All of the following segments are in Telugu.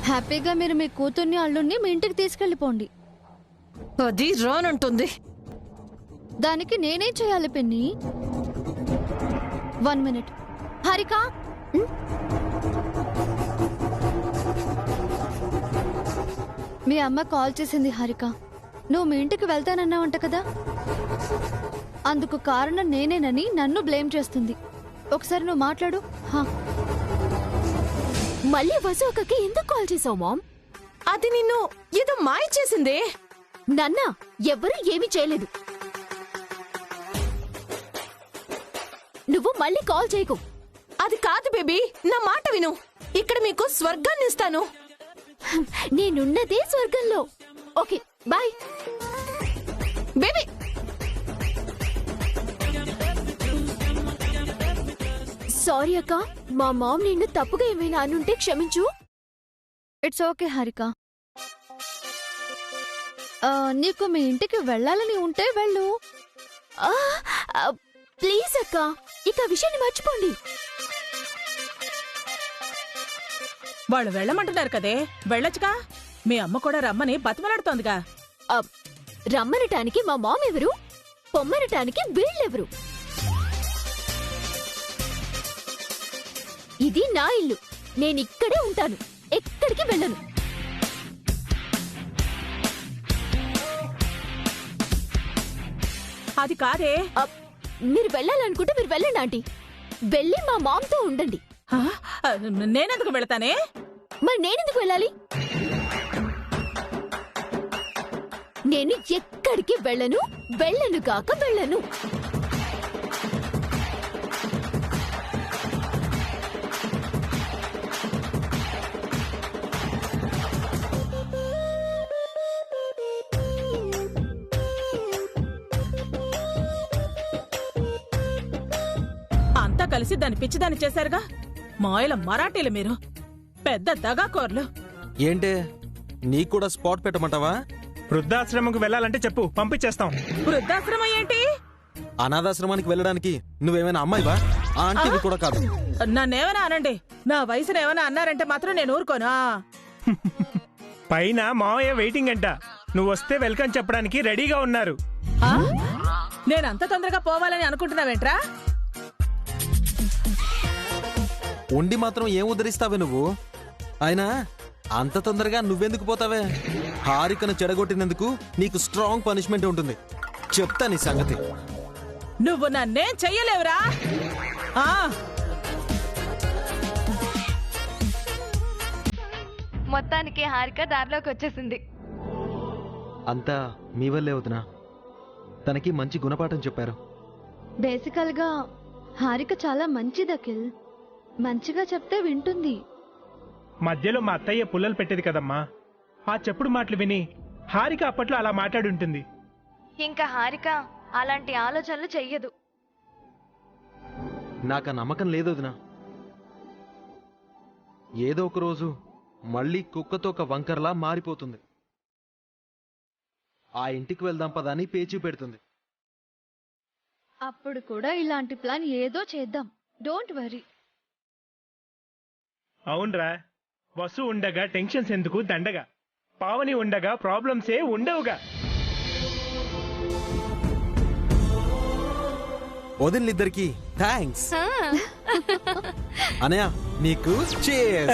హ్యాపీగా మీరు మీ కూతుర్ని అల్లుణ్ణి మీ ఇంటికి తీసుకెళ్ళిపోండి. అది రానంటుంది. దానికి నేనేం చేయాలి పిన్ని? 1 మినిట్. హారిక, మీ అమ్మ కాల్ చేసింది. హారిక, నువ్వు మీ ఇంటికి వెళ్తానన్నావంట కదా, అందుకు కారణం నేనేనని నన్ను బ్లేమ్ చేస్తుంది. ఒకసారి నువ్వు మాట్లాడు. మళ్ళీ వసు అక్కకి ఎందుకు కాల్ చేసావు మామ్? అది నిన్ను ఏదో మాయ చేసిందే. నాన్న, ఎవ్వరూ ఏమీ చేయలేదు. నువ్వు మళ్ళీ కాల్ చేయకు. అది కాదు బేబీ, నా మాట విను. ఇక్కడ మీకు స్వర్గాన్ని ఇస్తాను. నేనున్నదే స్వర్గంలో. Okay, bye baby. సారీ అక్క, మా మామ్ నిన్ను తప్పుగా ఏమైనా అనుంటే క్షమించు. It's okay Harika. నీకు మీ ఇంటికి వెళ్ళాలని ఉంటే వెళ్ళు. ప్లీజ్ అక్క, ఇక విషయాన్ని మర్చిపోండి. వాళ్ళు వెళ్ళమంటున్నారు కదే, వెళ్ళొచ్చుగా. మీ అమ్మ కూడా రమ్మని బతిమలాడుతోందిగా. రమ్మనటానికి మా మామ్ ఎవరు, పొమ్మనటానికి వీళ్ళెవరు? ఇది నా ఇల్లు, నేనిక్కడే ఉంటాను, ఎక్కడికి వెళ్ళను. అది కాదే. మీరు వెళ్ళాలనుకుంటే మీరు వెళ్ళండి ఆంటీ. వెళ్ళి మా మామ్తో ఉండండి. నేనెందుకు వెళతానే? మరి నేనెందుకు వెళ్ళాలి? నేను ఎక్కడికి వెళ్ళను, వెళ్ళను కాక వెళ్ళను. అంతా కలిసి దాని పిచ్చిదాన్ని చేశారుగా. మాయల మరాఠీలు మీరు, పెద్ద దగాకోర్లు. ఏంటే, నీకు కూడా స్పాట్ పెట్టమంటావా? వృద్ధాశ్రమంకు వెళ్ళాలంటే చెప్పు, పంపించేస్తాం. వృద్ధాశ్రమం ఏంటి? అనాథాశ్రమానికి వెళ్ళడానికి నువ్వేమైనా అమ్మాయివా? ఆంటీవి కూడా కాదు. నన్నేమైనా అనండి, నా వయసును ఏమైనా అన్నారంటే మాత్రం నేను ఊరుకోనా. పైన మావయ్య వెయిటింగ్ అంట, నువ్వు వస్తే వెల్కమ్ చెప్పడానికి రెడీగా ఉన్నారు. నేనంత తొందరగా పోవాలని అనుకుంటున్నావేంట్రా? ఉండి మాత్రం ఏం ఉద్ధరిస్తావే నువ్వు? అయినా అంత తొందరగా నువ్వెందుకు పోతావే? హారికను చెడగొట్టినందుకు నీకు స్ట్రాంగ్ పనిష్మెంట్ ఉంటుంది, చెప్తా నీ సంగతి. నువ్వు నన్నేం చెయ్యలేవురా. మొత్తానికి హారిక దారిలోకి వచ్చేసింది. అంతా మీ వల్లే వదినా. తనకి మంచి గుణపాఠం చెప్పారు. బేసికల్ గా హారిక చాలా మంచిది అఖిల్. మంచిగా చెప్తే వింటుంది. మధ్యలో మా అత్తయ్య పుల్లలు పెట్టేది కదమ్మా, ఆ చెప్పుడు మాటలు విని హారిక అప్పట్లో అలా మాట్లాడుంటుంది. ఇంకా హారిక అలాంటి ఆలోచనలు చెయ్యదు. నాకు ఆ నమ్మకం లేదు వదినా. ఏదో ఒక రోజు మళ్ళీ కుక్కతో ఒక వంకర్లా మారిపోతుంది. ఆ ఇంటికి వెళ్దాం పదని పేచీ పెడుతుంది. అప్పుడు కూడా ఇలాంటి ప్లాన్ ఏదో చేద్దాం. Don't worry. అవునరా, వసు ఉండగా టెన్షన్స్ ఎందుకు దండగా, పావని ఉండగా ప్రాబ్లమ్సే ఉండవుగా. వదిలిద్దరికి థ్యాంక్స్. అనయ్య నీకు cheers.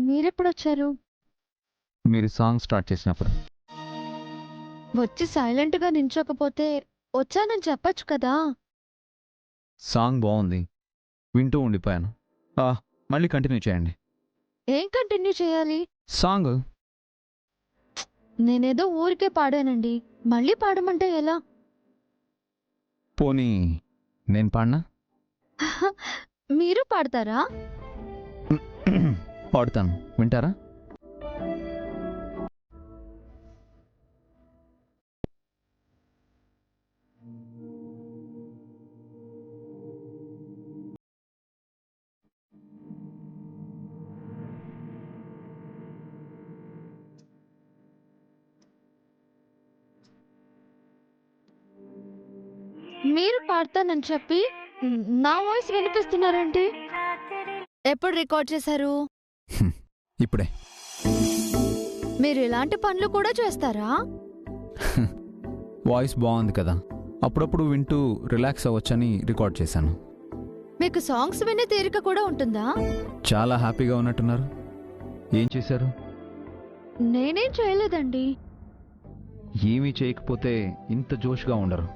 మీరెప్పుడు వచ్చారు? మీరు సాంగ్ స్టార్ట్ చేసినప్పుడు. వచ్చి సైలెంట్గా నించోకపోతే వచ్చానని చెప్పొచ్చు కదా. సాంగ్ బాగుంది, వింటూ ఉండిపోయాను. మళ్ళీ కంటిన్యూ చేయండి. ఏం కంటిన్యూ చేయాలి? సాంగ్ నేనేదో ఊరికే పాడానండి, మళ్ళీ పాడమంటే ఎలా? పోనీ నేను పాడినా? మీరు పాడతారా? పాడుతాను, వింటారా? మీరు పాడతానని చెప్పి నా వాయిస్ వినిపిస్తున్నారేంటి? ఎప్పుడు రికార్డ్ చేశారు? ఇప్పుడే. మీరు ఇలాంటి పనులు కూడా చేస్తారా? వాయిస్ బాగుంది కదా, అప్పుడప్పుడు వింటూ రిలాక్స్ అవ్వచ్చని రికార్డ్ చేశాను. మీకు సాంగ్స్ వినే తీరిక కూడా ఉంటుందా? చాలా హ్యాపీగా ఉన్నట్టున్నారు. ఏం చేశారు? నేనేం చేయలేదండి. ఏమీ చేయకపోతే ఇంత జోష్గా ఉండరు.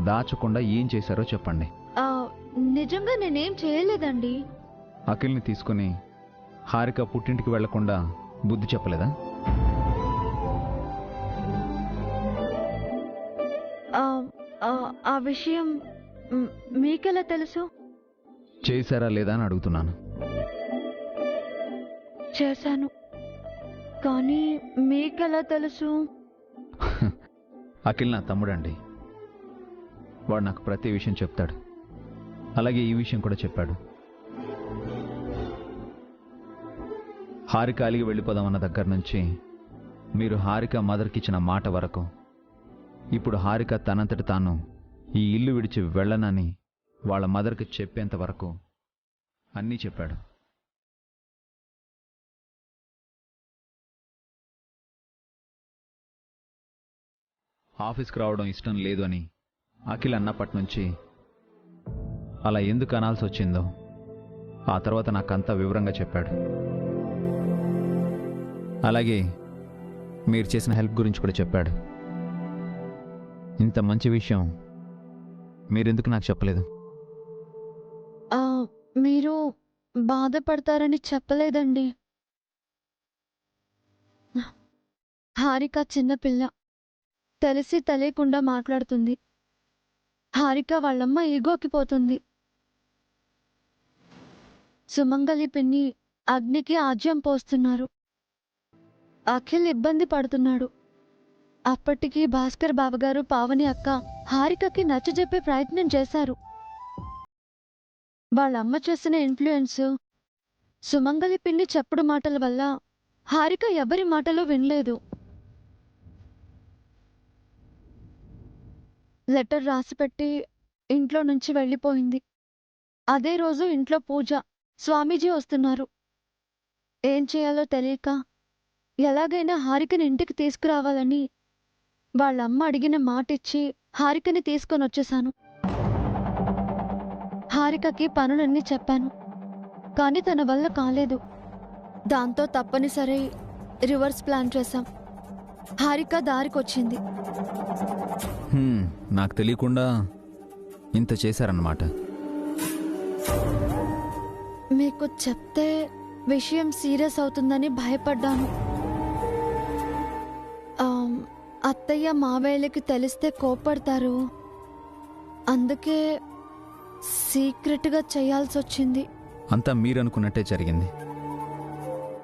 దాచకుండా ఏం చేశారో చెప్పండి. ఆ, నిజంగా నేనేం చేయలేదండి. అఖిల్ని తీసుకుని హారిక పుట్టింటికి వెళ్లకుండా బుద్ధి చెప్పలేదా? ఆ విషయం మీకెలా తెలుసు? చేశారా లేదా అని అడుగుతున్నాను. చేశాను, కానీ మీకెలా తెలుసు? అఖిల్ నా తమ్ముడండి. వాడు నాకు ప్రతి విషయం చెప్తాడు. అలాగే ఈ విషయం కూడా చెప్పాడు. హారిక అలిగి వెళ్ళిపోదామన్న దగ్గర నుంచి మీరు హారిక మదర్కి ఇచ్చిన మాట వరకు, ఇప్పుడు హారిక తనంతటి తాను ఈ ఇల్లు విడిచి వెళ్ళనని వాళ్ళ మదర్కి చెప్పేంత వరకు అన్నీ చెప్పాడు. ఆఫీస్కి రావడం ఇష్టం లేదు అని అఖిల్ అన్నప్పటి నుంచి అలా ఎందుకు అనాల్సి వచ్చిందో ఆ తర్వాత నాకంతా వివరంగా చెప్పాడు. అలాగే మీరు చేసిన హెల్ప్ గురించి కూడా చెప్పాడు. ఇంత మంచి విషయం మీరెందుకు నాకు చెప్పలేదు? మీరు బాధపడతారని చెప్పలేదండి. హారిక చిన్నపిల్ల, తెలిసి తెలియకుండా మాట్లాడుతుంది. హారిక వాళ్ళమ్మ ఈగోకి పోతుంది. సుమంగలి పిన్ని అగ్నికి ఆజ్యం పోస్తున్నారు. అఖిల్ ఇబ్బంది పడుతున్నాడు. అప్పటికి భాస్కర్ బావగారు, పావని అక్క హారికకి నచ్చజెప్పే ప్రయత్నం చేశారు. వాళ్ళమ్మ చేసిన ఇన్ఫ్లుయెన్స్, సుమంగలి పిన్ని చెప్పుడు మాటల వల్ల హారిక ఎవరి మాటలో వినలేదు. లెటర్ రాసిపెట్టి ఇంట్లో నుంచి వెళ్ళిపోయింది. అదే రోజు ఇంట్లో పూజ, స్వామీజీ వస్తున్నారు. ఏం చేయాలో తెలియక ఎలాగైనా హారికని ఇంటికి తీసుకురావాలని వాళ్ళమ్మ అడిగిన మాటిచ్చి హారికని తీసుకొని వచ్చేశాను. హారికకి పనులన్నీ చెప్పాను, కానీ తన వల్ల కాలేదు. దాంతో తప్పనిసరి రివర్స్ ప్లాన్ చేశాం. హారిక దారికొచ్చింది. నాకు తెలియకుండా ఇంత చేశారన్నమాట. మీకు చెప్తే విషయం సీరియస్ అవుతుందని భయపడ్డాను. అత్తయ్య మావయ్యలకి తెలిస్తే కోపడతారు, అందుకే సీక్రెట్గా చేయాల్సి వచ్చింది. అంతా మీరనుకున్నట్టే జరిగింది,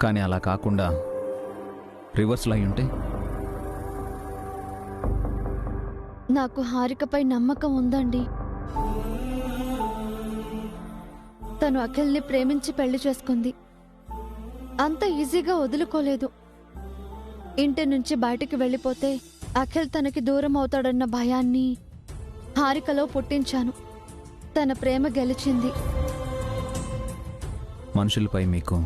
కానీ అలా కాకుండా రివర్స్లో అయి ఉంటే? నాకు హారికపై నమ్మకం ఉందండి. తను అఖిల్ని ప్రేమించి పెళ్లి చేసుకుంది. అంత ఈజీగా వదులుకోలేదు. ఇంటి నుంచి బయటికి వెళ్ళిపోతే అఖిల్ తనకి దూరం అవుతాడన్న భయాన్ని హారికలో పుట్టించాను. తన ప్రేమ గెలిచింది. మనుషులపై మీకు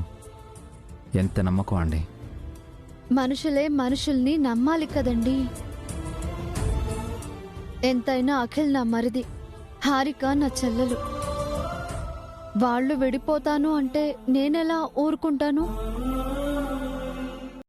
ఎంత నమ్మకం అండి? మనుషులే మనుషుల్ని నమ్మాలి కదండి. ఎంతైనా అఖిల్ నా మరిది, హారిక నా చెల్లెలు. వాళ్ళు విడిపోతాను అంటే నేనెలా ఊరుకుంటాను?